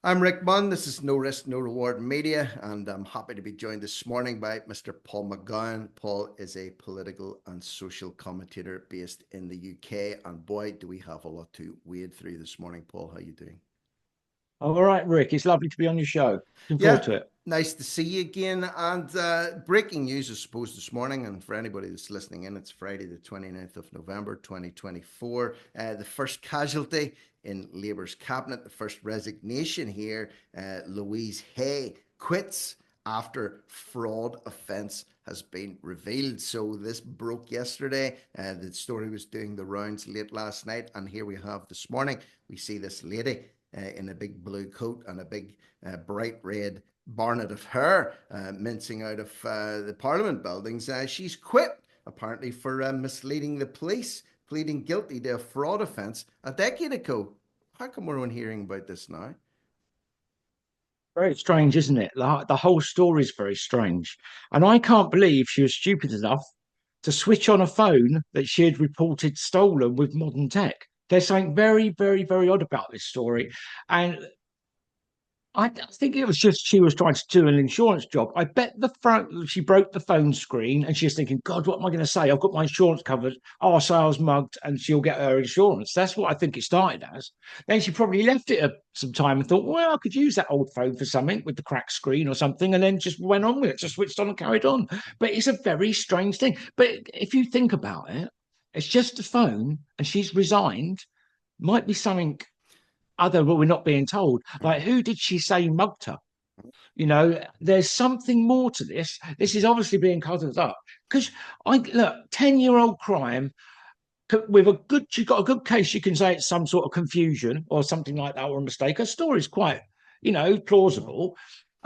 I'm Rick Munn. This is No Risk, No Reward Media, and I'm happy to be joined this morning by Mr. Paul McGowan. Paul is a political and social commentator based in the UK, and boy, do we have a lot to wade through this morning. Paul, how are you doing? All right, Rick. It's lovely to be on your show. Looking forward Yeah, to it. nice to see you again. And breaking news, I suppose, this morning, and for anybody that's listening in, it's Friday, the 29th of November, 2024. The first casualty in Labour's cabinet, the first resignation here. Louise Haigh quits after fraud offence has been revealed. So this broke yesterday. The story was doing the rounds late last night, and here we have this morning. We see this lady in a big blue coat and a big bright red barnet of hair mincing out of the Parliament buildings. She's quit, apparently, for misleading the police, pleading guilty to a fraud offence a decade ago. How come we're on hearing about this now? Very strange, isn't it? The whole story is very strange. And I can't believe she was stupid enough to switch on a phone that she had reported stolen with modern tech. There's something very, very, very odd about this story. And I think it was just she was trying to do an insurance job. I bet the front she broke the phone screen and she's thinking, God, what am I going to say? I've got my insurance covered. Oh, so I was mugged, and she'll get her insurance. That's what I think it started as. Then she probably left it some time and thought, well, I could use that old phone for something with the cracked screen or something, and then just went on with it, just switched on and carried on. But it's a very strange thing. But if you think about it, it's just a phone, and she's resigned. Might be something other, but we're not being told. Like, who did she say mugged her? There's something more to this. This is obviously being covered up because I look 10-year-old crime with a good. She's got a good case. You can say it's some sort of confusion or something like that or a mistake. Her story's quite, plausible.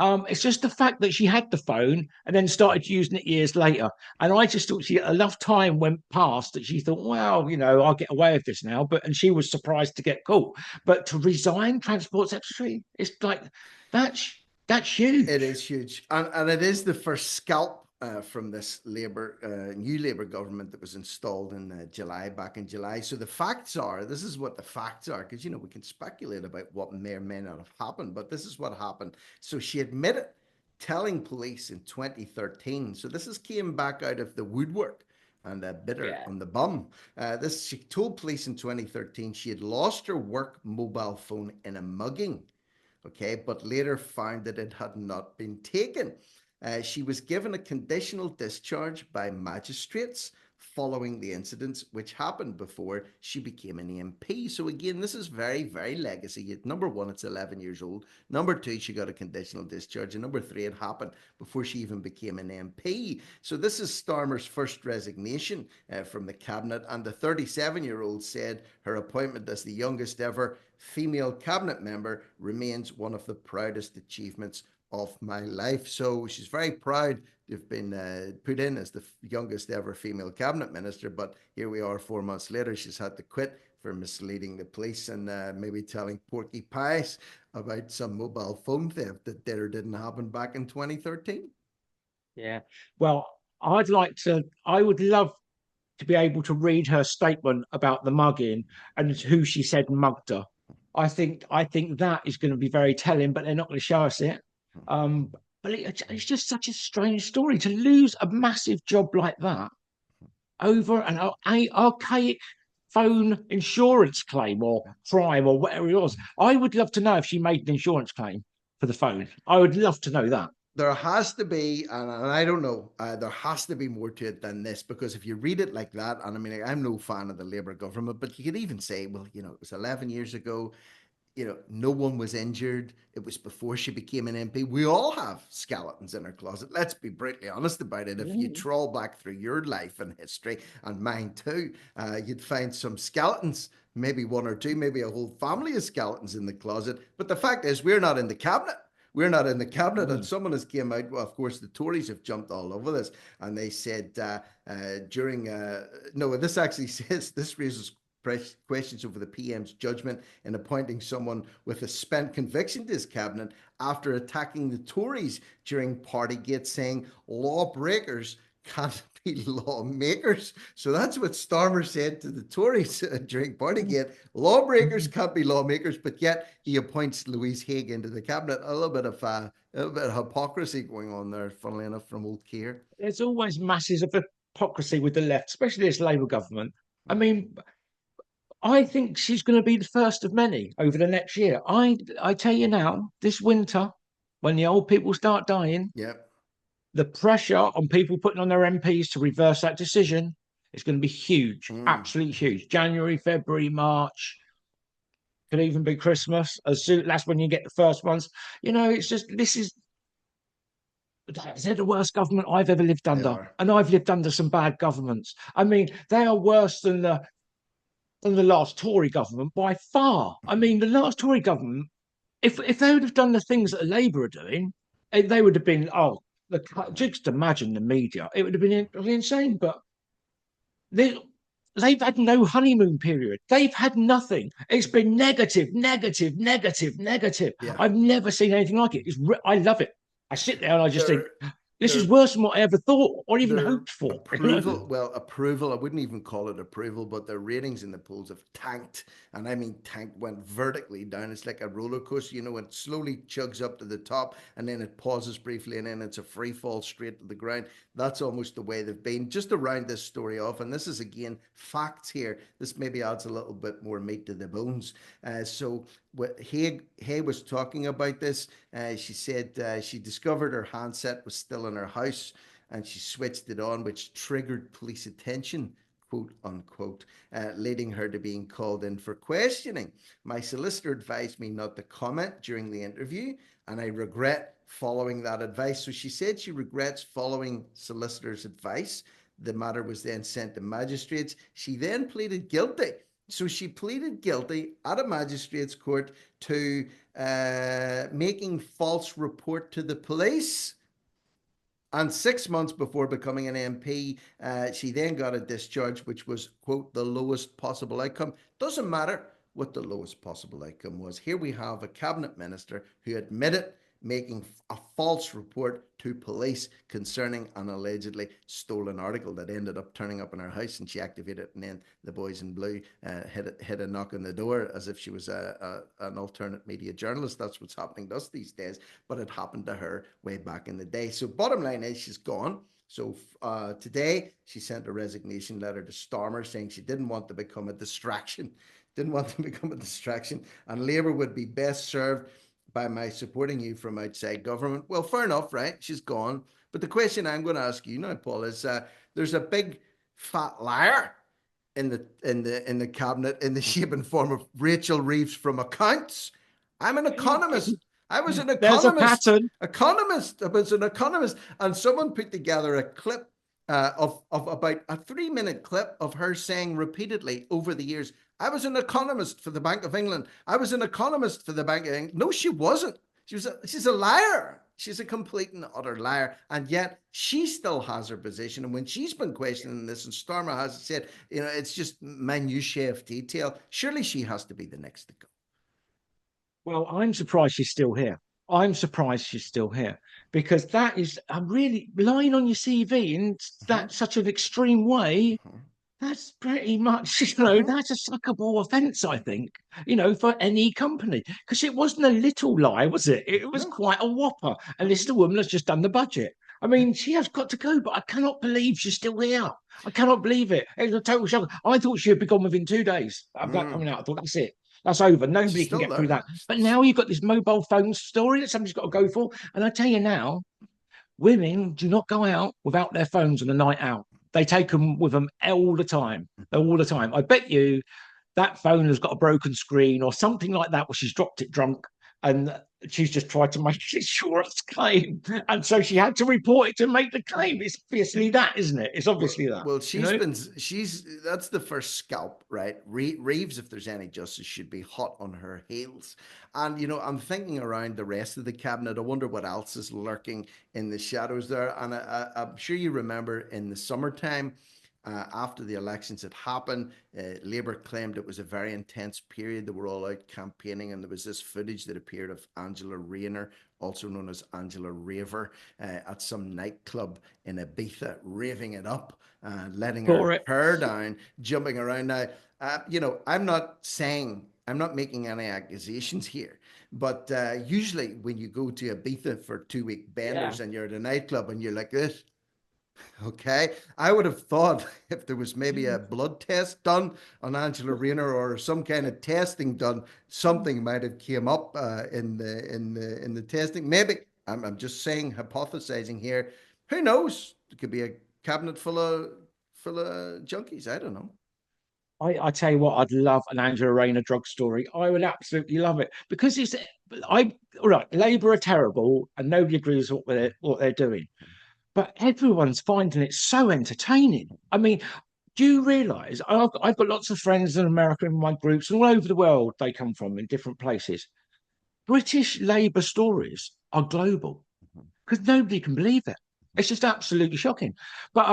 It's just the fact that she had the phone and then started using it years later. And I just thought enough time went past that she thought, well, I'll get away with this now. And she was surprised to get caught. But to resign transport secretary, it's like that's that's It huge. is huge, and it is the first scalp from this new Labour government that was installed in July, back in July. So the facts are, this is what the facts are, because we can speculate about what may or may not have happened, but this is what happened. So she admitted telling police in 2013. So this is came back out of the woodwork and bit her Yeah. on the bum. This She told police in 2013 she had lost her work mobile phone in a mugging, okay, but later found that it had not been taken. She was given a conditional discharge by magistrates following the incidents which happened before she became an MP. So again, this is very, very legacy. Number one, it's 11 years old. Number two, she got a conditional discharge. And number three, it happened before she even became an MP. So this is Starmer's first resignation from the cabinet. And the 37-year-old said her appointment as the youngest ever female cabinet member remains one of the proudest achievements of my life. So she's very proud to have been put in as the youngest ever female cabinet minister. But here we are 4 months later, she's had to quit for misleading the police and maybe telling Porky Pies about some mobile phone theft that did or didn't happen back in 2013. Yeah. Well, I would love to be able to read her statement about the mugging and who she said mugged her. I think that is going to be very telling, but they're not going to show us it. Um, but it's just such a strange story to lose a massive job like that over an archaic phone insurance claim or crime or whatever it was. I would love to know if she made an insurance claim for the phone. I would love to know that. There has to be, and I don't know, there has to be more to it than this, because if you read it like that, and I mean, I'm no fan of the Labour government, but you could even say, well, it was 11 years ago. No one was injured. It was before she became an MP. We all have skeletons in our closet. Let's be brutally honest about it. If you Yeah. trawl back through your life and history, and mine too, you'd find some skeletons, maybe one or two, maybe a whole family of skeletons in the closet. But the fact is, we're not in the cabinet. We're not in the cabinet, and Mm. someone has came out. Well, of course, the Tories have jumped all over this, and they said during no, this actually says this raises questions over the PM's judgment in appointing someone with a spent conviction to his cabinet after attacking the Tories during Partygate, saying lawbreakers can't be lawmakers. So that's what Starmer said to the Tories during Partygate. Lawbreakers can't be lawmakers, but yet he appoints Louise Haigh into the cabinet. A little bit of hypocrisy going on there, funnily enough, from old Keir. There's always masses of hypocrisy with the left, especially this Labour government. I mean, I think she's going to be the first of many over the next year. I tell you now, this winter, when the old people start dying, Yep. the pressure on people putting on their MPs to reverse that decision is going to be huge, Mm. absolutely huge. January, February, March, could even be Christmas. As soon that's when you get the first ones. It's just they're the worst government I've ever lived They under, are. and I've lived under some bad governments. I mean, they are worse than the last Tory government by far. I mean, the last Tory government, if they would have done the things that Labour are doing, they would have been just imagine the media. It would have been insane. But they've had no honeymoon period. They've had nothing. It's been negative, negative, negative, negative. Yeah. I've never seen anything like it. I love it. I sit there and I just think, They're this is they're worse than what I ever thought or even their hoped for. approval, I wouldn't even call it approval, but their ratings in the polls have tanked. And I mean tanked, went vertically down. It's like a roller coaster, it slowly chugs up to the top and then it pauses briefly and then it's a free fall straight to the ground. That's almost the way they've been. Just to round this story off, and this is again facts here, this maybe adds a little bit more meat to the bones. So what Haigh was talking about this, she said she discovered her handset was still in her house and she switched it on, which triggered police attention, quote unquote, leading her to being called in for questioning. My solicitor advised me not to comment during the interview, and I regret following that advice. So she said she regrets following solicitor's advice. The matter was then sent to magistrates. She then pleaded guilty. So she pleaded guilty at a magistrate's court to making false report to the police. And 6 months before becoming an MP, she then got a discharge, which was, quote, the lowest possible outcome. Doesn't matter what the lowest possible outcome was. Here we have a cabinet minister who admitted making a false report to police concerning an allegedly stolen article that ended up turning up in her house, and she activated it, and then the boys in blue hit a knock on the door as if she was an alternate media journalist. That's what's happening to us these days, but it happened to her way back in the day. So bottom line is she's gone. So today she sent a resignation letter to Starmer saying she didn't want to become a distraction, and Labour would be best served by my supporting you from outside government. Well, fair enough, right? She's gone. But the question I'm going to ask you now, Paul, is there's a big fat liar in the cabinet in the shape and form of Rachel Reeves from Accounts. I'm an economist. I was an There's a economist. pattern. I was an economist, and someone put together a clip of about a 3-minute clip of her saying repeatedly over the years, I was an economist for the Bank of England. I was an economist for the Bank of England. No, she wasn't. She's a liar. She's a complete and utter liar. And yet she still has her position. And when she's been questioning this, and Starmer has said, it's just minutiae of detail, surely she has to be the next to go. Well, I'm surprised she's still here. I'm surprised she's still here because that is really lying on your CV in that such an extreme way. That's pretty much, that's a suckable offence, I think, for any company. Because it wasn't a little lie, was it? It was No. quite a whopper. And this is the woman that's just done the budget. I mean, she has got to go, but I cannot believe she's still here. I cannot believe it. It was a total shock. I thought she would be gone within 2 days of that coming out. I thought that's it. That's over. She's Nobody can still get through there. that. But now you've got this mobile phone story that somebody's got to go for. And I tell you now, women do not go out without their phones on a night out. They take them with them all the time. All the time. I bet you that phone has got a broken screen or something like that where she's dropped it drunk and she's just tried to make an insurance claim. And so she had to report it to make the claim. It's obviously that, isn't it? It's obviously that. Well, that's the first scalp, right? Reeves, if there's any justice, should be hot on her heels. And, I'm thinking around the rest of the cabinet. I wonder what else is lurking in the shadows there. And I'm sure you remember in the summertime, After the elections had happened, Labour claimed it was a very intense period. They were all out campaigning, and there was this footage that appeared of Angela Rayner, also known as Angela Raver, at some nightclub in Ibiza, raving it up, letting her For it. hair down, jumping around. Now, I'm not saying, I'm not making any accusations here, but usually when you go to Ibiza for 2 week Yeah. benders and you're at a nightclub and you're like this, okay, I would have thought if there was maybe a blood test done on Angela Rayner or some kind of testing done, something might have came up in the testing. Maybe I'm just saying, hypothesizing here. Who knows? It could be a cabinet full of junkies. I don't know. I tell you what, I'd love an Angela Rayner drug story. I would absolutely love it because it's I all right. Labour are terrible, and nobody agrees with what they're doing. But everyone's finding it so entertaining. I mean, do you realise I've got lots of friends in America in my groups and all over the world they come from in different places. British Labour stories are global because nobody can believe it. It's just absolutely shocking. But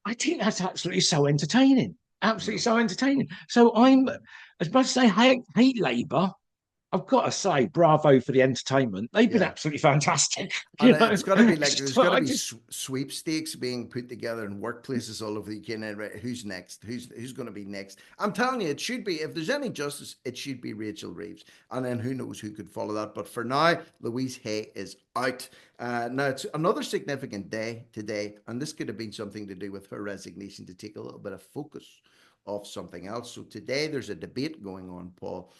I think that's absolutely so entertaining. Absolutely No. so entertaining. So I'm, as much as I hate Labour, I've got to say, bravo for the entertainment. They've been Yeah. absolutely fantastic. And You know, it's got to be like it's there's just, got to I be just sweepstakes being put together in workplaces all over the UK. And right, who's next? Who's going to be next? I'm telling you, it should be. If there's any justice, it should be Rachel Reeves, and then who knows who could follow that. But for now, Louise Haigh is out. Now it's another significant day today, and this could have been something to do with her resignation to take a little bit of focus off something else. So today there's a debate going on, Paul,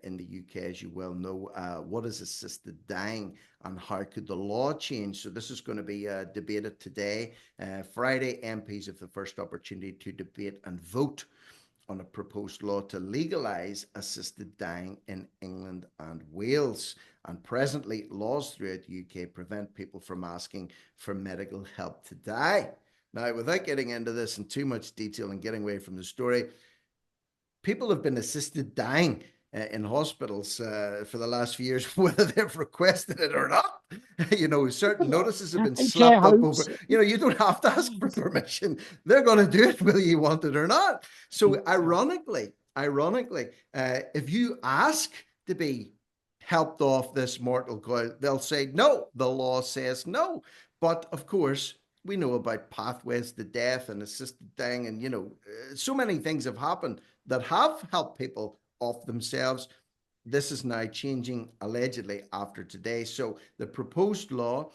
in the UK, as you well know. What is assisted dying and how could the law change? So this is going to be debated today. Friday, MPs have the first opportunity to debate and vote on a proposed law to legalise assisted dying in England and Wales. And presently, laws throughout the UK prevent people from asking for medical help to die. Now, without getting into this in too much detail and getting away from the story, people have been assisted dying in hospitals for the last few years, whether they've requested it or not. Certain notices have been and care slapped up over. homes. You don't have to ask for permission; they're going to do it whether you want it or not. So, ironically, if you ask to be helped off this mortal coil, they'll say no. The law says no. But of course, we know about pathways to death and assisted dying, and so many things have happened that have helped people off themselves. This is now changing allegedly after today. So the proposed law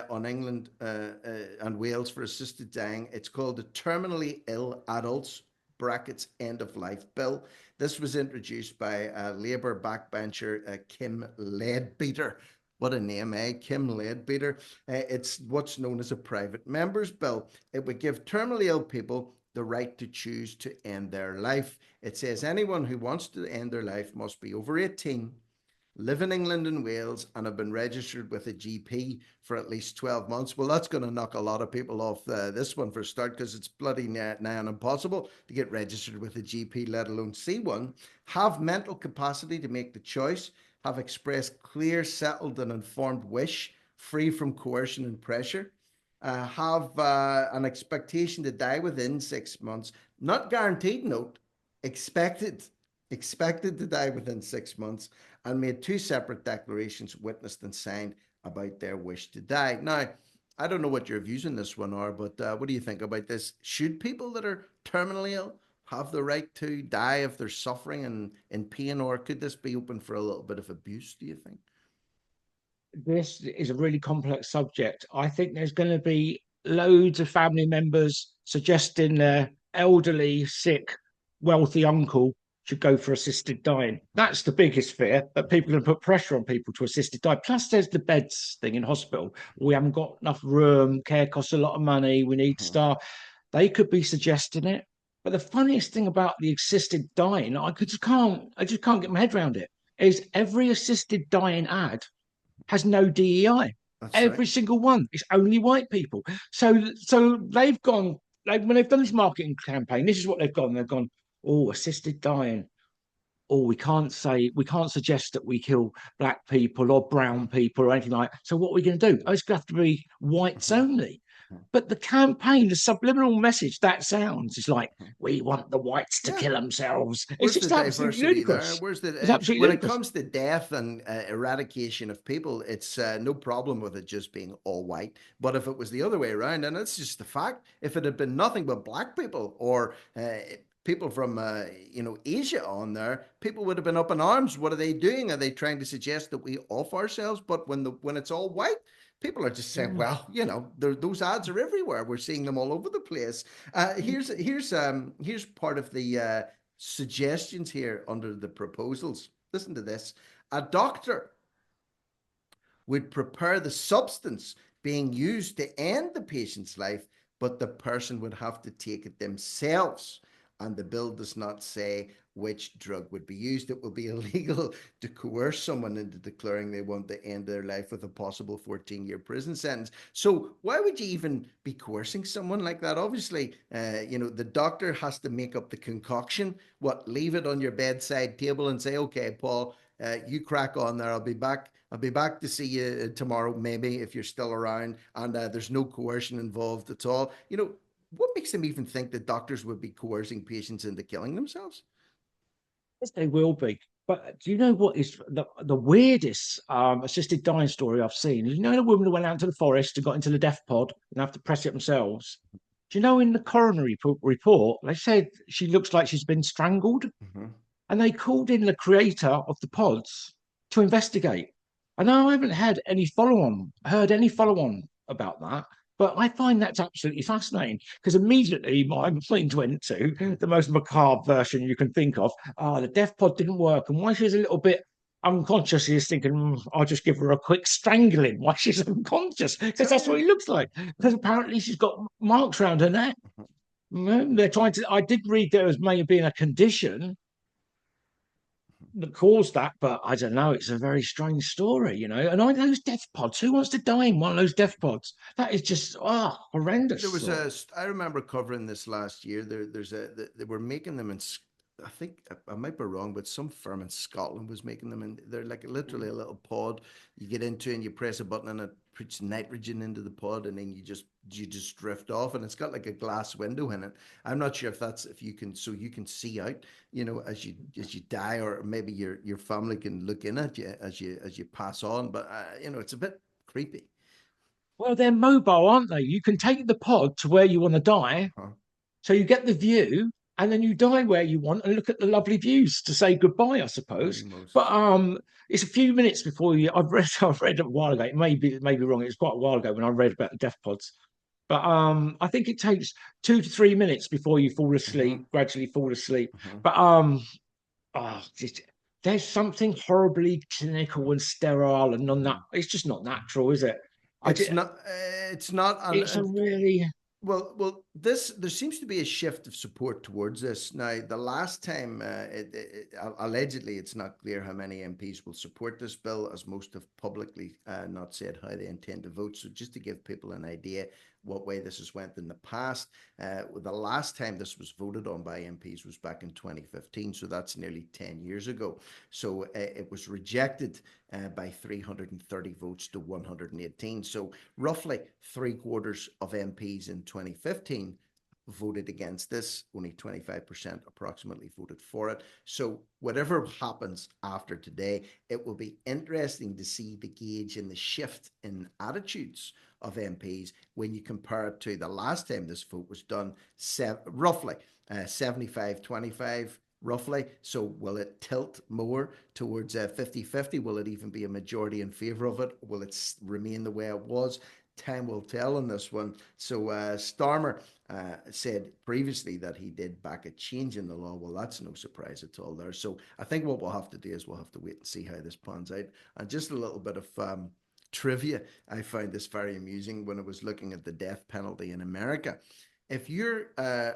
on England and Wales for assisted dying, it's called the Terminally Ill Adults brackets End of Life Bill. This was introduced by Labour backbencher Kim Leadbeater. What a name, eh? Kim Leadbeater. It's what's known as a private member's bill. It would give terminally ill people the right to choose to end their life. It says anyone who wants to end their life must be over 18, live in England and Wales, and have been registered with a GP for at least 12 months. Well, that's going to knock a lot of people off this one for a start, because it's bloody nigh on impossible to get registered with a GP, let alone see one. Have mental capacity to make the choice, have expressed clear, settled, and informed wish, free from coercion and pressure. Have an expectation to die within 6 months, not guaranteed, note, expected, expected to die within 6 months, and made two separate declarations witnessed and signed about their wish to die. Now, I don't know what your views on this one are, but what do you think about this? Should people that are terminally ill have the right to die if they're suffering and in pain, or could this be open for a little bit of abuse, do you think? This is a really complex subject. I think there's going to be loads of family members suggesting their elderly, sick, wealthy uncle should go for assisted dying. That's the biggest fear, that people are going to put pressure on people to assisted die. Plus, there's the beds thing in hospital. We haven't got enough room. Care costs a lot of money. We need Mhm. staff. They could be suggesting it. But the funniest thing about the assisted dying, I just can't get my head around it. Is every assisted dying ad has no DEI. That's right. Every single one. It's only white people. So they've gone, like when they've done this marketing campaign, this is what they've gone. They've gone, oh, assisted dying. Oh, we can't suggest that we kill black people or brown people or anything like that. So what are we going to do? Oh, it's going to have to be whites Mhm. only. But the campaign, the subliminal message that sounds is like, Mhm. we want the whites to Yeah. kill themselves. It's Where's the just absolutely diversity there? ludicrous. Where's It's the absolutely when it ludicrous. comes to death and eradication of people? It's no problem with it just being all white. But if it was the other way around, and it's just the fact, if it had been nothing but black people or people from Asia on there, people would have been up in arms. What are they doing? Are they trying to suggest that we off ourselves? But when it's all white, people are just saying, Yeah. well, those ads are everywhere. We're seeing them all over the place. Here's part of the suggestions here under the proposals. Listen to this. A doctor would prepare the substance being used to end the patient's life, but the person would have to take it themselves. And the bill does not say which drug would be used. It will be illegal to coerce someone into declaring they want to end their life with a possible 14-year prison sentence. So why would you even be coercing someone like that? Obviously, the doctor has to make up the concoction. What, leave it on your bedside table and say, okay, Paul, you crack on there. I'll be back to see you tomorrow, maybe, if you're still around. And there's no coercion involved at all. What makes them even think that doctors would be coercing patients into killing themselves? Yes, they will be. But do you know what is the weirdest assisted dying story I've seen? You know the woman who went out to the forest and got into the death pod and have to press it themselves? Do you know in the coroner report, they said she looks like she's been strangled? Mm-hmm. And they called in the creator of the pods to investigate. And I haven't heard any follow on about that. But I find that's absolutely fascinating because immediately my mind went to the most macabre version you can think of. The death pod didn't work. And why she's a little bit unconscious, he's thinking, I'll just give her a quick strangling while she's unconscious because that's what Yeah. it looks like. Because apparently she's got marks around her neck. They're trying to, I did read there was may have been a condition that caused that, but I don't know. It's a very strange story, you know. And those death pods. Who wants to die in one of those death pods? That is just There horrendous. was I remember covering this last year. They were making them in, I think I might be wrong, but some firm in Scotland was making them, and they're like literally a little pod you get into, and you press a button, and it puts nitrogen into the pod, and then you just drift off, and it's got like a glass window in it. I'm not sure if that's if you can so you can see out, as you die, or maybe your family can look in at you as you pass on. But it's a bit creepy. Well, they're mobile, aren't they? You can take the pod to where you want to die, Huh? so you get the view, and then you die where you want and look at the lovely views to say goodbye, I suppose. But Almost. it's a few minutes before you. I've read a while ago. It may be wrong. It was quite a while ago when I read about the death pods. But I think it takes 2 to 3 minutes before you fall Mm-hmm. asleep, gradually fall asleep. Mm-hmm. But there's something horribly clinical and sterile and non. Mm-hmm. It's just not natural, is it? I It's just, not. It's not. it's a really Well, there seems to be a shift of support towards this now. The last time, allegedly, it's not clear how many MPs will support this bill, as most have publicly not said how they intend to vote. So, just to give people an idea what way this has went in the past, the last time this was voted on by MPs was back in 2015. So that's nearly 10 years ago. So it was rejected by 330 votes to 118. So roughly three-quarters of MPs in 2015 voted against this. Only 25% approximately voted for it. So whatever happens after today, it will be interesting to see the gauge and the shift in attitudes of MPs when you compare it to the last time this vote was done, roughly 75-25 roughly. So will it tilt more towards 50-50? Will it even be a majority in favour of it? Will it remain the way it was? Time will tell on this one. So Starmer said previously that he did back a change in the law. Well, that's no surprise at all there. So I think what we'll have to do is we'll have to wait and see how this pans out. And just a little bit of trivia. I found this very amusing when I was looking at the death penalty in America. If you're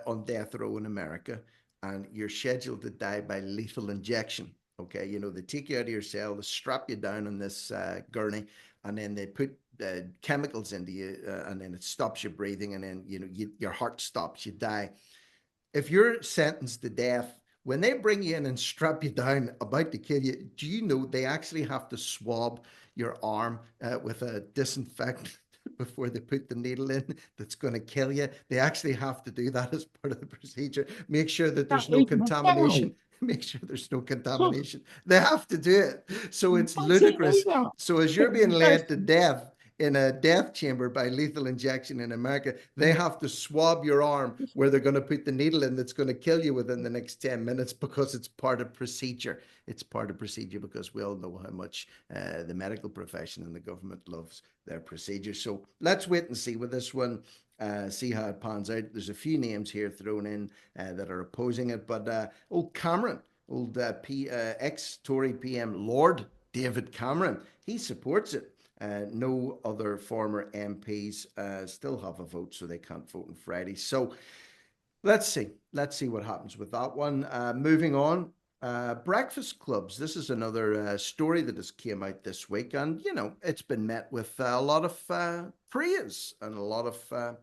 on death row in America and you're scheduled to die by lethal injection, okay, they take you out of your cell, they strap you down on this gurney, and then they put chemicals into you, and then it stops your breathing, and then your heart stops, you die. If you're sentenced to death, when they bring you in and strap you down, about to kill you, do you know they actually have to swab your arm with a disinfectant before they put the needle in that's going to kill you. They actually have to do that as part of the procedure. Make sure that there's no Exactly. Wow. contamination. Make sure there's no contamination. They have to do it. So it's I didn't know ludicrous. that. So as you're being led to death in a death chamber by lethal injection in America, they have to swab your arm where they're going to put the needle in that's going to kill you within the next 10 minutes because it's part of procedure. It's part of procedure because we all know how much the medical profession and the government loves their procedures. So let's wait and see with this one. See how it pans out. There's a few names here thrown in that are opposing it, but old Cameron, old ex-Tory PM Lord David Cameron, he supports it. No other former MPs still have a vote, so they can't vote on Friday. So let's see. Let's see what happens with that one. Moving on. Breakfast clubs. This is another story that has came out this week, and it's been met with a lot of praise and a lot of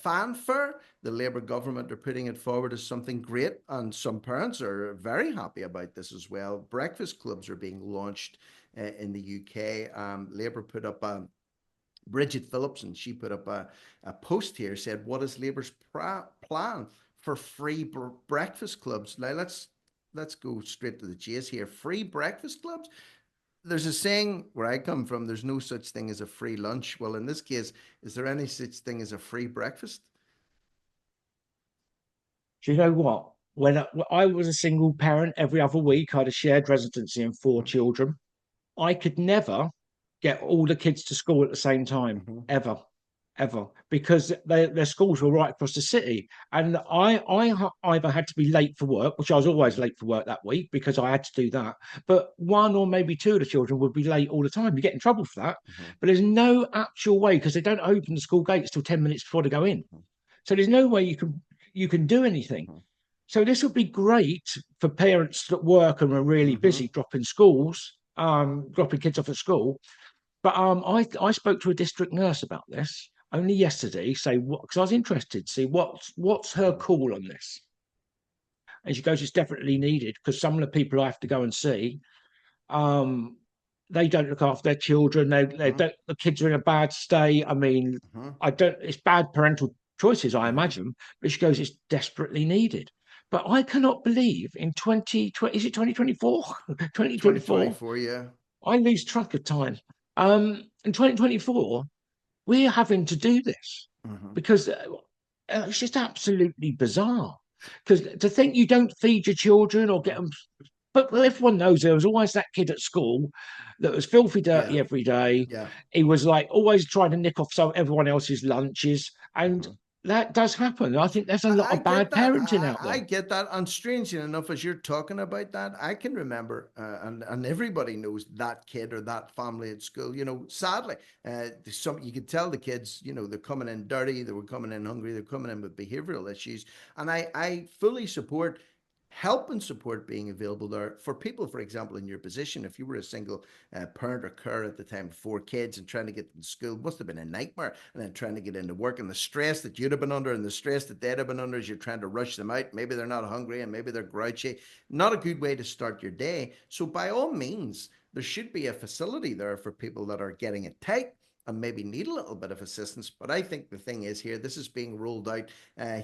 fanfare. The Labour government are putting it forward as something great, and some parents are very happy about this as well. Breakfast clubs are being launched in the UK. Labour put up Bridget Phillipson, she put up a post here, said, what is Labour's plan for free breakfast clubs? Now, let's go straight to the chase here. Free breakfast clubs? There's a saying where I come from, there's no such thing as a free lunch. Well, in this case, is there any such thing as a free breakfast? Do you know what? When I was a single parent, every other week I had a shared residency and 4 children. I could never get all the kids to school at the same time, Mm-hmm. ever, because their schools were right across the city. And I either had to be late for work, which I was always late for work that week because I had to do that. But one or maybe two of the children would be late all the time. You get in trouble for that. Mm-hmm. But there's no actual way because they don't open the school gates till 10 minutes before they go in. Mm-hmm. So there's no way you can do anything. Mm-hmm. So this would be great for parents that work and are really busy dropping dropping kids off at school. But I spoke to a district nurse about this only yesterday, say what because I was interested to see what's her call on this. And she goes, it's definitely needed because some of the people I have to go and see, they don't look after their children. They don't, the kids are in a bad state. I mean, I don't. It's bad parental choices, I imagine. But she goes, it's desperately needed. But I cannot believe in 2020, is it 2024? 2024, yeah. I lose track of time. In 2024, we're having to do this because it's just absolutely bizarre. Because to think you don't feed your children or get them, but everyone knows there was always that kid at school that was filthy dirty every day. Yeah. He was like always trying to nick off everyone else's lunches, and that does happen. I think there's a lot of bad parenting out there. I get that. And strangely enough, as you're talking about that, I can remember, and everybody knows that kid or that family at school. Sadly, you could tell the kids, they're coming in dirty, they were coming in hungry, they're coming in with behavioral issues. And I fully support help and support being available there for people, for example, in your position. If you were a single parent or carer at the time, 4 kids, and trying to get to school must have been a nightmare, and then trying to get into work and the stress that you'd have been under and the stress that they'd have been under as you're trying to rush them out. Maybe they're not hungry and maybe they're grouchy. Not a good way to start your day. So by all means, there should be a facility there for people that are getting it tight and maybe need a little bit of assistance. But I think the thing is here, this is being rolled out.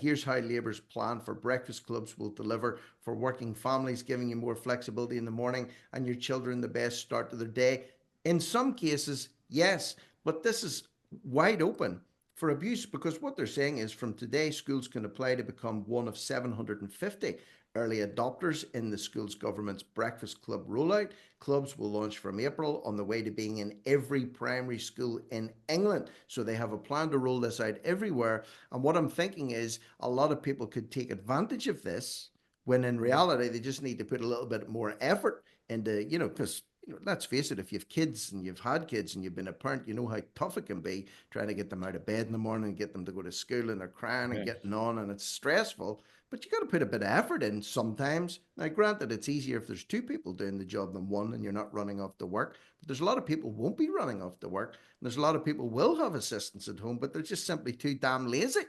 Here's how Labour's plan for breakfast clubs will deliver for working families, giving you more flexibility in the morning and your children the best start to their day. In some cases, yes, but this is wide open for abuse because what they're saying is from today, schools can apply to become one of 750 early adopters in the school's government's breakfast club rollout. Clubs will launch from April on the way to being in every primary school in England. So they have a plan to roll this out everywhere. And what I'm thinking is a lot of people could take advantage of this when in reality they just need to put a little bit more effort into, because let's face it, if you've kids and you've had kids and you've been a parent, you know how tough it can be trying to get them out of bed in the morning and get them to go to school and they're crying and getting on and it's stressful. But you got to put a bit of effort in sometimes. Now, granted, it's easier if there's 2 people doing the job than one and you're not running off to work. But there's a lot of people won't be running off to work. And there's a lot of people will have assistants at home, but they're just simply too damn lazy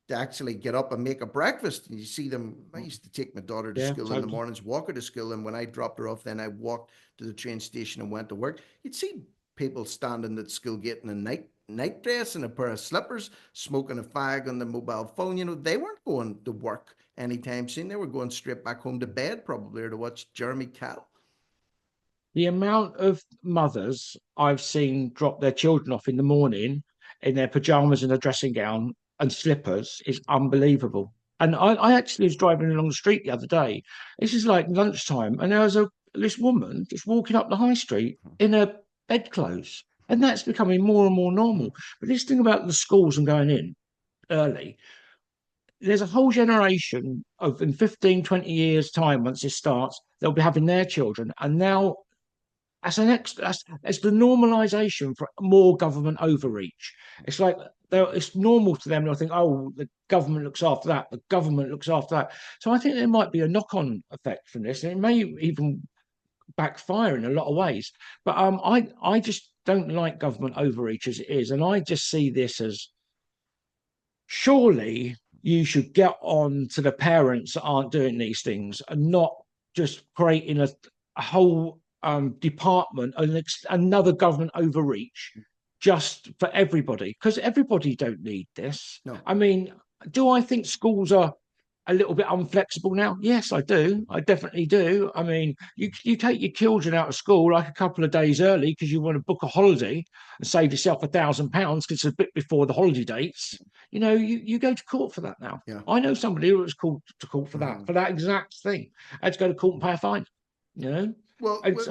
to actually get up and make a breakfast. And you see them, I used to take my daughter to school in the mornings, walk her to school. And when I dropped her off, then I walked to the train station and went to work. You'd see people standing at the school gate in the night night dress and a pair of slippers, smoking a fag on the mobile phone. They weren't going to work anytime soon. They were going straight back home to bed, probably, or to watch Jeremy Kyle. The amount of mothers I've seen drop their children off in the morning in their pajamas and a dressing gown and slippers is unbelievable. And I actually was driving along the street the other day. This is like lunchtime, and there was this woman just walking up the high street in her bedclothes. And that's becoming more and more normal. But this thing about the schools and going in early, there's a whole generation of in 15, 20 years' time, once this starts, they'll be having their children. And now that's the normalization for more government overreach. It's like it's normal to them. They'll think, oh, the government looks after that. The government looks after that. So I think there might be a knock-on effect from this, and it may even backfire in a lot of ways. But I just don't like government overreach as it is, and I just see this as surely you should get on to the parents that aren't doing these things and not just creating a whole department, another government overreach just for everybody, because everybody don't need this. No. I mean, do I think schools are a little bit unflexible now? Yes, I do. I definitely do. I mean, you take your children out of school like a couple of days early because you want to book a holiday and save yourself £1,000 because it's a bit before the holiday dates. You go to court for that now. Yeah. I know somebody who was called to court for that exact thing. I had to go to court and pay a fine. Well, it's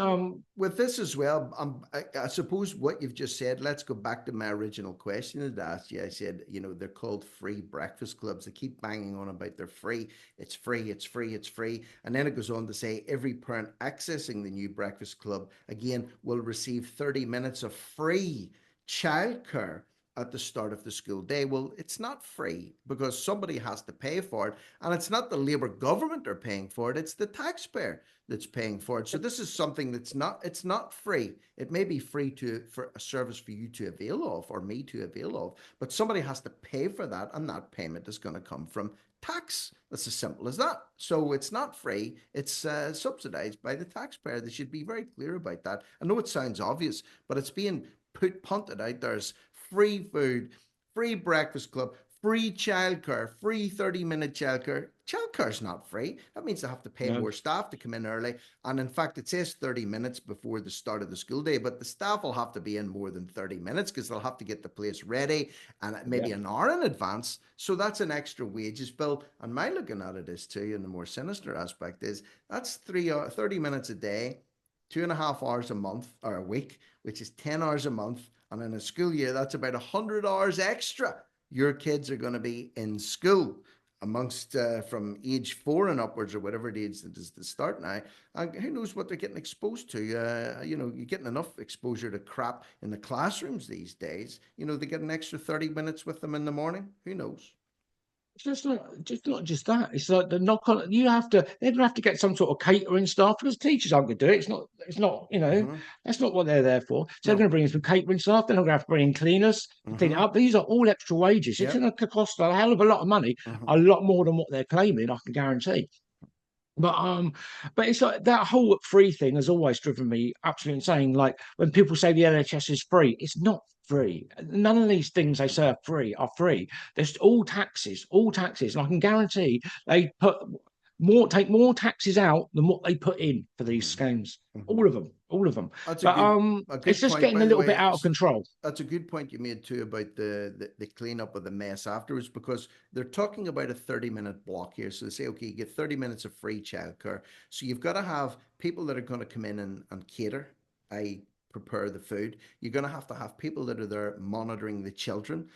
with this as well, I suppose what you've just said, let's go back to my original question that I asked you. I said, they're called free breakfast clubs. They keep banging on about they're free. It's free, it's free, it's free. And then it goes on to say every parent accessing the new breakfast club, again, will receive 30 minutes of free childcare at the start of the school day. Well, it's not free because somebody has to pay for it. And it's not the Labour government are paying for it, it's the taxpayer that's paying for it. So this is something it's not free. It may be free for a service for you to avail of or me to avail of, but somebody has to pay for that, and that payment is going to come from tax. That's as simple as that. So it's not free, it's subsidized by the taxpayer. They should be very clear about that. I know it sounds obvious, but it's being punted out there as free food, free breakfast club, free childcare, free 30-minute childcare. Childcare is not free. That means they have to pay more staff to come in early. And in fact, it says 30 minutes before the start of the school day, but the staff will have to be in more than 30 minutes because they'll have to get the place ready and maybe an hour in advance. So that's an extra wages bill. And my looking at it is too, and the more sinister aspect is that's 30 minutes a day, 2.5 hours a month or a week, which is 10 hours a month. And in a school year, that's about 100 hours extra. Your kids are going to be in school amongst from age 4 and upwards, or whatever the age that is the start now. And who knows what they're getting exposed to? You're getting enough exposure to crap in the classrooms these days. They get an extra 30 minutes with them in the morning. Who knows? It's not just that. It's like the knock on. They're gonna have to get some sort of catering staff because teachers aren't gonna do it. It's not. That's not what they're there for. So they're gonna bring in some catering staff. They're not gonna have to bring in cleaners to clean it up. These are all extra wages. It's gonna cost a hell of a lot of money, a lot more than what they're claiming. I can guarantee. But it's like that whole free thing has always driven me absolutely insane. Like when people say the NHS is free, it's not free. None of these things they say are free. There's all taxes, and I can guarantee they take more taxes out than what they put in for these schemes. All of them. That's but it's just point, getting a little bit out of control. That's a good point you made too about the cleanup of the mess afterwards, because they're talking about a 30-minute block here. So they say, okay, you get 30 minutes of free childcare. So you've got to have people that are going to come in and cater, I prepare the food. You're going to have people that are there monitoring the children.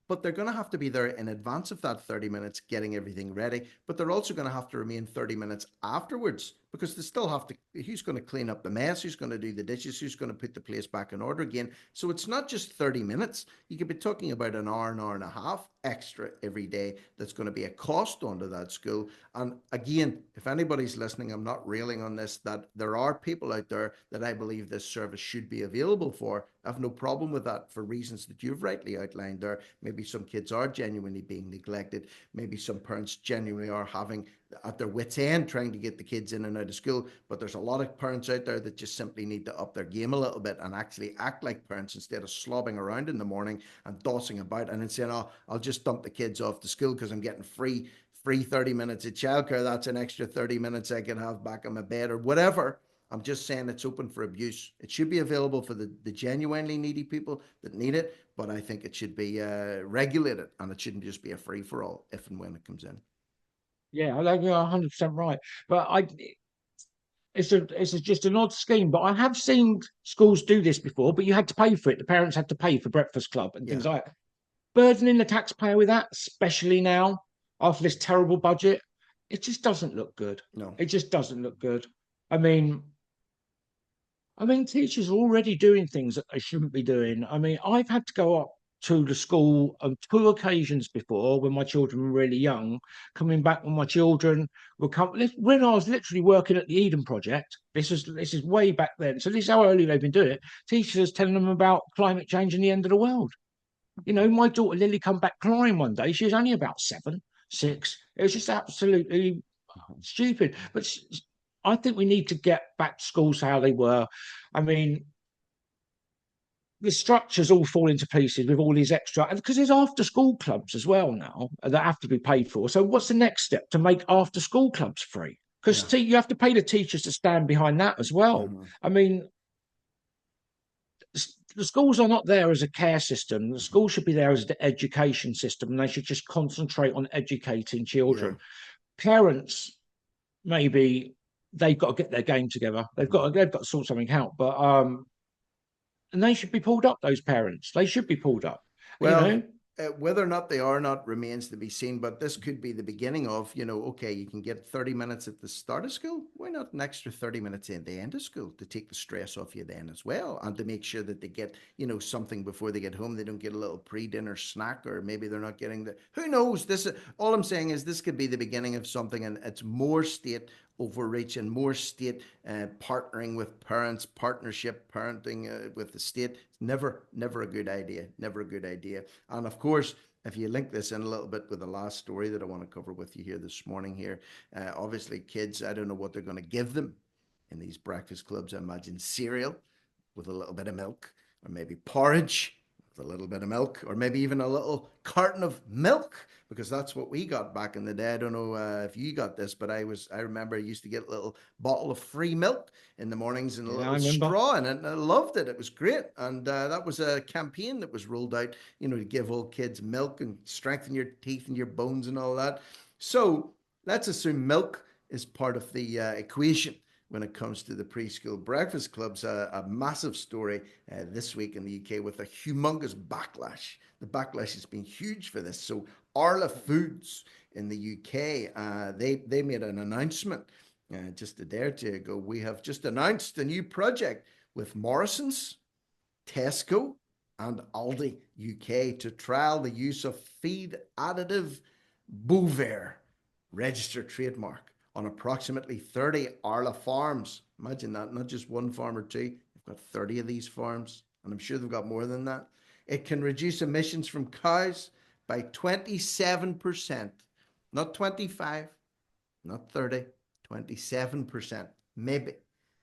But they're going to have to be there in advance of that 30 minutes getting everything ready. But they're also going to have to remain 30 minutes afterwards, because they still have to, who's going to clean up the mess? Who's going to do the dishes? Who's going to put the place back in order again? So it's not just 30 minutes. You could be talking about an hour and a half extra every day that's going to be a cost onto that school. And again, if anybody's listening, I'm not railing on this, that there are people out there that I believe this service should be available for. I have no problem with that for reasons that you've rightly outlined there. Maybe some kids are genuinely being neglected. Maybe some parents genuinely are having at their wits' end trying to get the kids in and out of school. But there's a lot of parents out there that just simply need to up their game a little bit and actually act like parents instead of slobbing around in the morning and dossing about and then saying, "Oh, I'll just dump the kids off to school because I'm getting free 30 minutes of childcare. That's an extra 30 minutes I can have back on my bed," or whatever. I'm just saying it's open for abuse. It should be available for the genuinely needy people that need it, but I think it should be regulated and it shouldn't just be a free for all if and when it comes in. Yeah, I think you're 100% right. But it's just an odd scheme. But I have seen schools do this before, but you had to pay for it. The parents had to pay for breakfast club and Yeah. things like that. Burdening the taxpayer with that, especially now after this terrible budget, it just doesn't look good. No. It just doesn't look good. I mean, teachers are already doing things that they shouldn't be doing. I mean, I've had to go up to the school on two occasions before when my children were really young, coming back when my children were when I was literally working at the Eden Project. This is way back then. So this is how early they've been doing it. Teachers telling them about climate change and the end of the world. You know, my daughter Lily come back crying one day. She was only about 7, 6. It was just absolutely stupid. But I think we need to get back to schools how they were. I mean, the structures all fall into pieces with all these extra, because there's after school clubs as well now that have to be paid for. So what's the next step to make after school clubs free? Because Yeah. you have to pay the teachers to stand behind that as well. Mm-hmm. I mean, the schools are not there as a care system. The schools should be there as the education system, and they should just concentrate on educating children. Yeah. Parents, maybe they've got to get their game together. They've got to sort something out. But and they should be pulled up. Those parents, they should be pulled up. You Well, know. whether or not they are not remains to be seen, but this could be the beginning of, okay, you can get 30 minutes at the start of school. Why not an extra 30 minutes at the end of school to take the stress off you then as well and to make sure that they get, something before they get home. They don't get a little pre-dinner snack, or maybe they're not getting who knows? All I'm saying is this could be the beginning of something, and it's more state overreach and more state partnering with parents, partnership parenting with the state. Never a good idea. Never a good idea. And of course, if you link this in a little bit with the last story that I want to cover with you here this morning here, obviously kids, I don't know what they're going to give them in these breakfast clubs. I imagine cereal with a little bit of milk, or maybe porridge with a little bit of milk, or maybe even a little carton of milk, because that's what we got back in the day. I don't know if you got this, but I remember I used to get a little bottle of free milk in the mornings and a Yeah, I little remember. straw in it, and I loved it. It was great, and that was a campaign that was rolled out, to give all kids milk and strengthen your teeth and your bones and all that. So let's assume milk is part of the equation when it comes to the preschool breakfast clubs. A massive story this week in the UK with a humongous backlash. The backlash has been huge for this. So Arla Foods in the UK, they made an announcement just a day or two ago. We have just announced a new project with Morrisons, Tesco, and Aldi UK to trial the use of feed additive Bovaer registered trademark on approximately 30 Arla farms. Imagine that, not just one farm or two. They've got 30 of these farms, and I'm sure they've got more than that. It can reduce emissions from cows by 27%, not 25, not 30, 27%. Maybe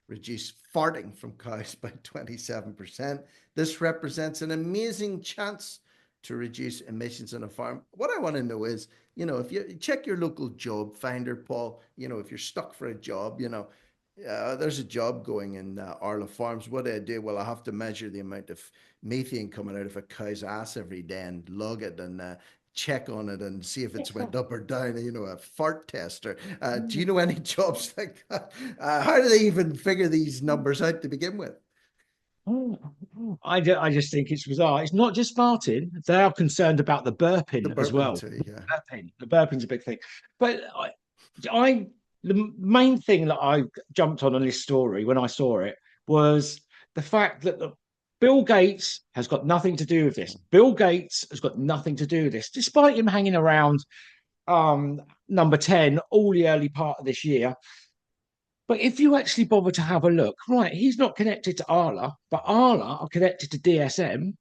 reduce farting from cows by 27%. This represents an amazing chance to reduce emissions on a farm. What I want to know is, if you check your local job finder, Paul, if you're stuck for a job, there's a job going in Arla Farms. What do I do? Well, I have to measure the amount of methane coming out of a cow's ass every day and log it and check on it and see if it's went up or down, a fart tester. Do you know any jobs like that? How do they even figure these numbers out to begin with? I just think it's bizarre. It's not just farting; they are concerned about the The burping as burping well. too, yeah. The burping's a big thing. But the main thing that I jumped on this story when I saw it was the fact that Bill Gates has got nothing to do with this. Bill Gates has got nothing to do with this, despite him hanging around number 10 all the early part of this year. But if you actually bother to have a look, right, he's not connected to Arla, but Arla are connected to DSM.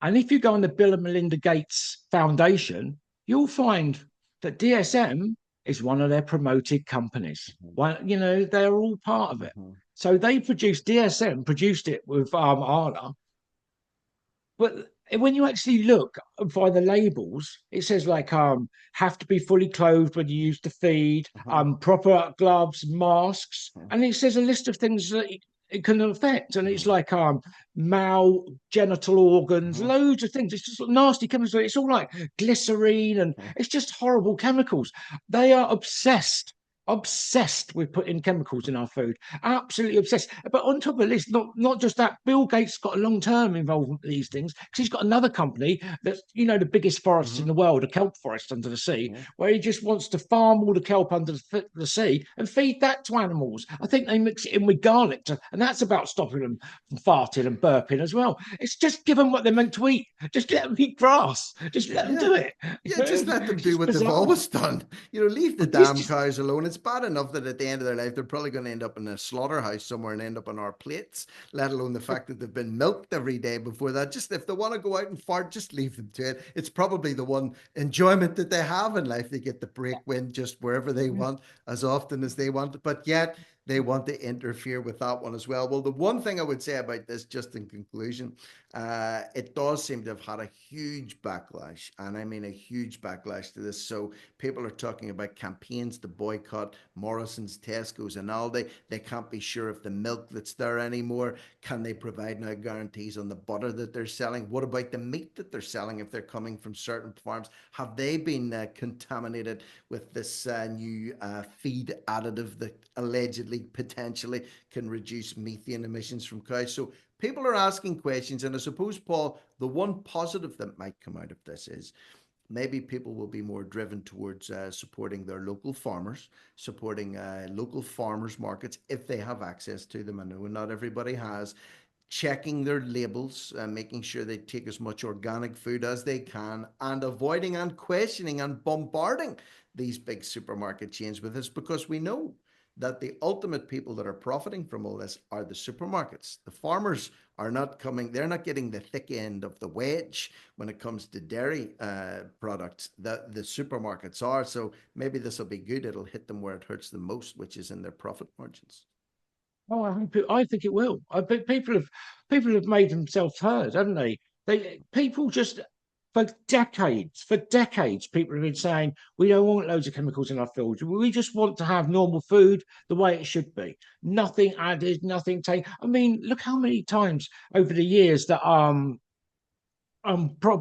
And if you go on the Bill and Melinda Gates Foundation, you'll find that DSM is one of their promoted companies. Mhm. Well, they're all part of it. Mhm. So they produced DSM, produced it with Arla, but when you actually look by the labels, it says like have to be fully clothed when you use the feed, Mhm. proper gloves, masks, Mhm. and it says a list of things that it can affect. And it's Mhm. like male genital organs, Mhm. loads of things. It's just nasty chemicals. It's all like glycerine and Mhm. it's just horrible chemicals. They are obsessed with putting chemicals in our food, absolutely obsessed. But on top of this, not just that, Bill Gates got a long-term involvement with these things because he's got another company that's the biggest forest in Mhm. the world, a kelp forest under the sea, Mhm. where he just wants to farm all the kelp under the sea and feed that to animals. I think they mix it in with garlic, and that's about stopping them from farting and burping as well. It's just give them what they're meant to eat. Just let them eat grass. Just let them Yeah. do it. Yeah, just let them It's do just what they've bizarre. always done. Leave the It's damn just cows alone. It's bad enough that at the end of their life, they're probably going to end up in a slaughterhouse somewhere and end up on our plates, let alone the fact that they've been milked every day before that. Just if they want to go out and fart, just leave them to it. It's probably the one enjoyment that they have in life. They get to break wind just wherever they want, as often as they want. But yet, they want to interfere with that one as well. Well, the one thing I would say about this, just in conclusion, it does seem to have had a huge backlash, and I mean a huge backlash to this. So people are talking about campaigns to boycott Morrisons, Tesco's, and Aldi. They can't be sure if the milk that's there anymore. Can they provide now guarantees on the butter that they're selling? What about the meat that they're selling if they're coming from certain farms? Have they been contaminated with this new feed additive that allegedly, potentially, can reduce methane emissions from cows? So people are asking questions, and I suppose, Paul, the one positive that might come out of this is maybe people will be more driven towards supporting their local farmers, supporting local farmers markets if they have access to them. I know not everybody has. Checking their labels, making sure they take as much organic food as they can, and avoiding and questioning and bombarding these big supermarket chains with this, because we know that the ultimate people that are profiting from all this are the supermarkets. The farmers are not coming, they're not getting the thick end of the wedge when it comes to dairy products that the supermarkets are. So maybe this will be good. It'll hit them where it hurts the most, which is in their profit margins. Oh, I think it will. I think people have made themselves heard, haven't they? People just for decades, people have been saying we don't want loads of chemicals in our food. We just want to have normal food the way it should be. Nothing added, nothing taken. I mean, look how many times over the years that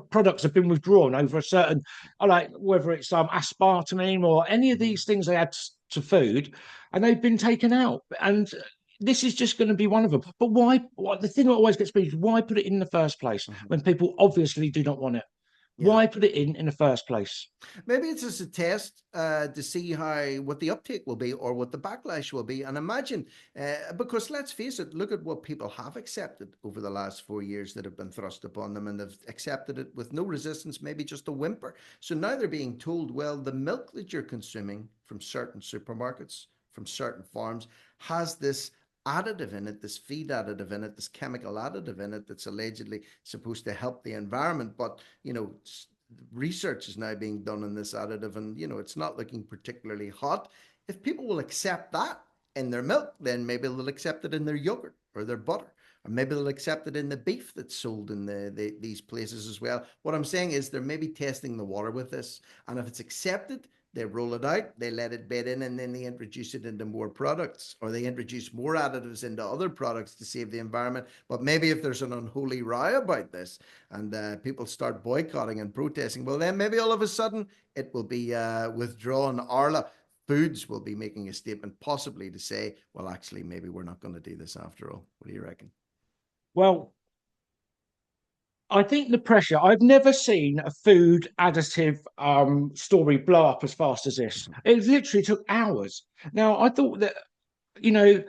products have been withdrawn over a certain, like whether it's aspartame or any of Mm-hmm. these things they add to food, and they've been taken out. And this is just going to be one of them. But why? What the thing that always gets me is why put it in the first place Mm-hmm. when people obviously do not want it? Yeah. Why put it in the first place? Maybe it's just a test to see how what the uptake will be or what the backlash will be. And imagine, because let's face it, look at what people have accepted over the last 4 years that have been thrust upon them, and they've accepted it with no resistance, maybe just a whimper. So now they're being told, well, the milk that you're consuming from certain supermarkets, from certain farms, has this additive in it, this feed additive in it, this chemical additive in it that's allegedly supposed to help the environment. But, research is now being done on this additive, and it's not looking particularly hot. If people will accept that in their milk, then maybe they'll accept it in their yogurt or their butter, or maybe they'll accept it in the beef that's sold in these places as well. What I'm saying is they're maybe testing the water with this, and if it's accepted, they roll it out, they let it bed in, and then they introduce it into more products, or they introduce more additives into other products to save the environment. But maybe if there's an unholy row about this, and people start boycotting and protesting, well, then maybe all of a sudden it will be withdrawn. Arla Foods will be making a statement, possibly to say, well, actually, maybe we're not going to do this after all. What do you reckon? Well, I think the pressure. I've never seen a food additive story blow up as fast as this. Mm-hmm. It literally took hours. Now, I thought that you know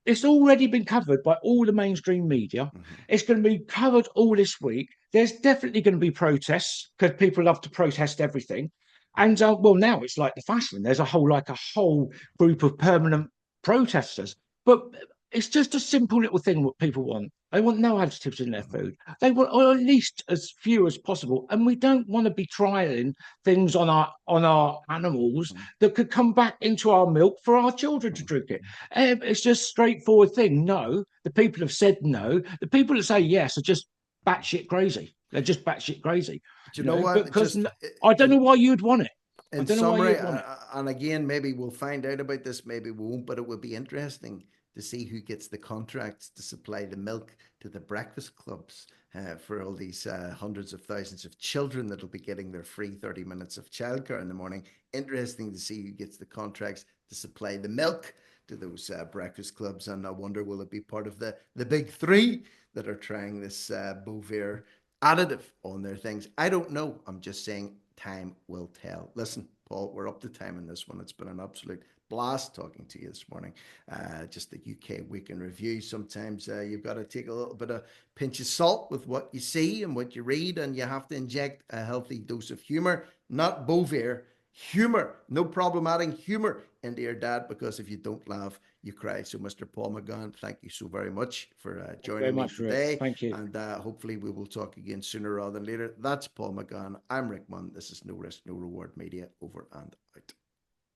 it's already been covered by all the mainstream media. Mm-hmm. It's going to be covered all this week. There's definitely going to be protests because people love to protest everything. And well, now it's like the fashion. There's a whole group of permanent protesters. But it's just a simple little thing what people want. They want no additives in their food. They want, or at least as few as possible. And we don't want to be trialing things on our animals that could come back into our milk for our children to drink it. It's just a straightforward thing. No, the people have said no. The people that say yes are just batshit crazy. They're just batshit crazy, Do you know what? because I don't know why you'd want it. I In don't know why summary, you'd want it. and again, maybe we'll find out about this, maybe we won't, but it would be interesting to see who gets the contracts to supply the milk to the breakfast clubs for all these hundreds of thousands of children that'll be getting their free 30 minutes of childcare in the morning. Interesting to see who gets the contracts to supply the milk to those breakfast clubs. And I wonder, will it be part of the big three that are trying this Bovaer additive on their things? I don't know. I'm just saying time will tell. Listen, Paul, we're up to time in this one. It's been an absolute blast talking to you this morning. Just the UK Week in Review. Sometimes you've got to take a little bit of pinch of salt with what you see and what you read, and you have to inject a healthy dose of humor, not Bovaer. Humor, no problem adding humor into your dad, because if you don't laugh, you cry. So, Mr. Paul McGowan, thank you so very much for joining me today. Thank you. And hopefully we will talk again sooner rather than later. That's Paul McGowan. I'm Rick Munn. This is No Risk, No Reward Media, over and out.